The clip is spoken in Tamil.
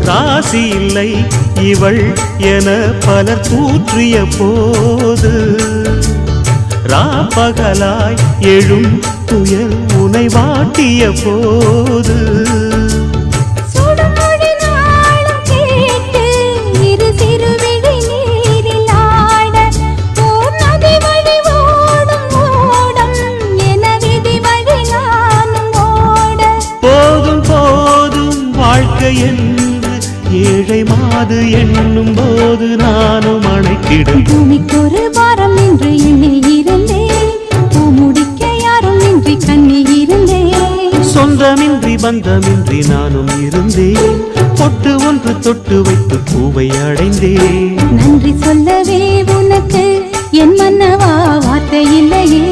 ராசி இல்லை இவள் என பலர் கூற்றிய போது ராப்பகலாய் எழும் துயல் உனை வாட்டிய போது என்று ஏழை மாது எண்ணும் போது நானும் அணைக்கிடும். பூமிக்கொரு வாரம் என்று எண்ணி இருந்தேன், பூமுடிக்க யாரும் இன்றி கண்ணி இருந்தேன். சொந்தமின்றி பந்தமின்றி நானும் இருந்தேன், பொட்டு ஒன்று தொட்டு வைத்து பூவை அடைந்தேன். நன்றி சொல்லவே உனக்கு என் மன்னவா வார்த்தை இல்லையே.